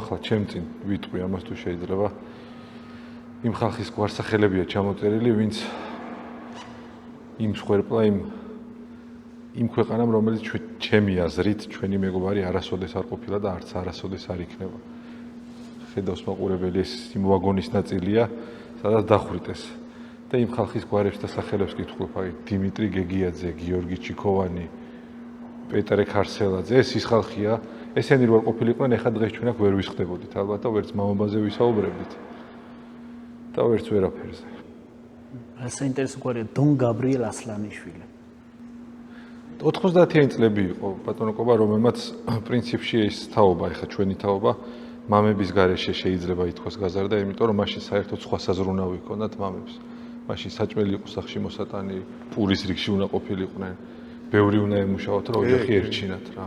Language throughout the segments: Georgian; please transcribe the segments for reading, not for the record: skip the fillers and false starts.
ახლა ჩემ წინ ვიტყვი ამას თუ შეიძლება. იმ ხალხის გვარსახელებია ჩამოწერილი, ვინც იმ სხერპლა იმ ქვეყანამ, რომელიც ჩემი აზრით, ჩვენი მეგობარი არასოდეს არ ყოფილა და არც არასოდეს არ იქნება. ხედავს მაყურებელი ეს იმ ვაგონის ნაწილია, სადაც დახვრიტეს. და იმ ხალხის გვარებს და სახელებს კითხულობ, აი დიმიტრი გეგიაძე, გიორგი ჩიქოვანი, პეტრე ქარსელაძე, ეს ის ხალხია, ესენი რო ყოფილიყვნენ, ეხა დღეს ჩვენ აქ ვერ ვისხდებოდით, ალბათ და ვერც მამაბაზე ვისაუბრებდით. და ვერც ვერაფერზე. საინტერესო გვარია დონ გაბრიელ ასლანიშვილი. 90-იანი წლები იყო ბატონო კობა, რომელმაც პრინციპში ეს თაობა, ეხა ჩვენი თაობა მამების გარეშე შეიძლება ითქვას გაზარდა, იმიტომ რომ მაშინ საერთოდ სხვა საზრუნავი ჰქონდათ მამებს. მაშინ საჭმელი იყო სახში მოსატანი, პურის რიგში უნდა ყოფილიყვნენ, ბევრი უნდა ემუშაოთ, რომ ოჯახი ერჩინათ რა.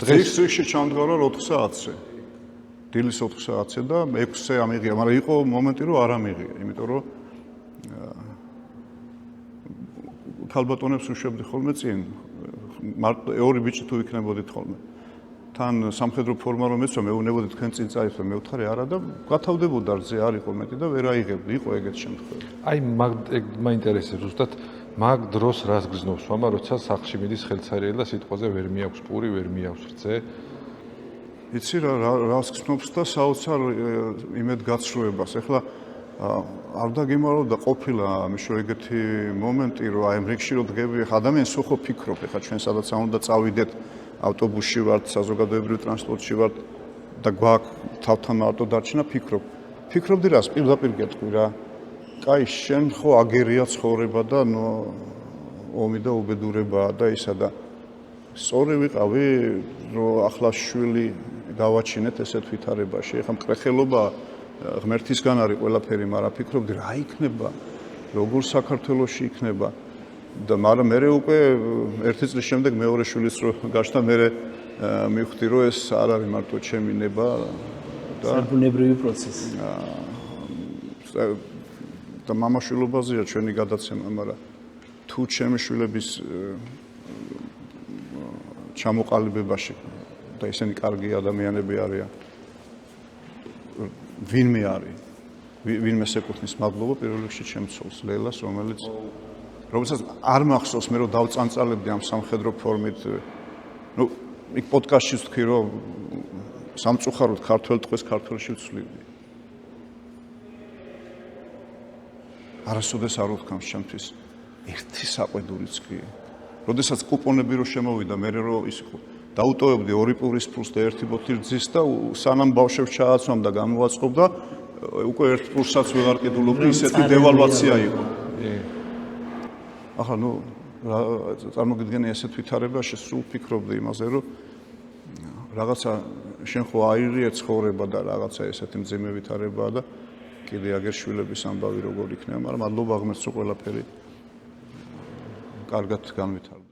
დღეს რიგში ჩამდგარა 4 საათზე. დილის 4 საათზე და 6-ზე ამიღია, მაგრამ იყო მომენტი რომ არ ამიღია, იმიტომ რომ ქალბატონებს უშვებდი ხოლმე წინ, ორი ბიჭი თუ იქნებოდით ხოლმე. თან სამხედრო ფორმა რომ ეცვა, მეუბნებოდი თქვენ წინ წაიხო, მე ვთხარი არა და გათავდებოდა რძე არ იყო მეტი და ვერ აიღებდი, იყო ეგეთ შემთხვევა. აი მაინტერესებს ზუსტად მაგ დროს რას გრძნობს მამა, როცა სახლში მიდის ხელცარიელი და სიტყვაზე ვერ მიაქვს პური, ვერ მიაქვს რძე. იცი რას გრძნობს და საოცარ იმედგაცრუებას. ეხლა არ დაგემაროდა ყოფილა მიშო ეგეთი მომენტი, რომ აი რიგში რო დგები, ხა ადამიანს ხო ფიქრობ, ეხლა ჩვენ სადაც არ უნდა წავიდეთ, ავტობუსში ვართ, საზოგადოებრივ ტრანსპორტში ვართ და გვაქვს თავთან მარტო დარჩენა, ფიქრობდი რას, პირდაპირ გეტყვი რა. კაი, შენ ხო აგერია ცხოვრება და ომი და უბედურებაა და ისა და სწორი ვიყავი, რომ ახლა შვილი გავაჩინეთ ესეთ ვითარებაში. ეხლა მკრეხელობა ღმერთისგან არის ყველაფერი, მაგრამ ფიქრობდი რა იქნება, როგორ საქართველოში იქნება და მაგრამ მე უკვე ერთი წლის შემდეგ მეორე შვილის რო გაჩნდა, მე მივხვდი რომ ეს არ არის მარტო ჩემი ნება და საბუნებრივი პროცესი. და მამაშვილობაზეა ჩვენი გადაცემა, მაგრამ თუ ჩემი შვილების ჩამოყალიბებაში და ისინი კარგი ადამიანები არიან, ვინმე არის, ვინმეს ეკუთვნის მადლობა პირველ რიგში ჩემს ცოლს, ლელას, რომელსაც არ მახსოვს მე რომ დავწანწალებდი ამ სამხედრო ფორმით. იქ პოდკასტში ვთქვი რომ სამწუხაროდ ქართველ ტყვეს ქართველში ვცვლივდი. არასოდეს არ ვთქვამს ჩემთვის ერთი საყვედურიც კი. როდესაც კუპონები რო შემოვიდა, მე რო ის იყო დაუტოვებდი 2 პურის ფულს და 1 ბოთლი რძის და სანამ ბავშვებს ჩააცვამ და გამოვაწყობდა, უკვე 1 პურსაც ვეღარ ყიდულობდი, ისეთი დევალვაცია იყო. ახლა წარმოგიდგენი ესეთ ვითარებაში სულ ფიქრობდი იმაზე, რომ რაღაცა შენ ხო აირიე ცხოვრება და რაღაცა ესეთი მძიმე ვითარებაა და კიდე აგერ შვილების ამბავი როგორ იქნება, მაგრამ მადლობა ღმერთს, რომ ყველაფერი კარგად განვითარდა.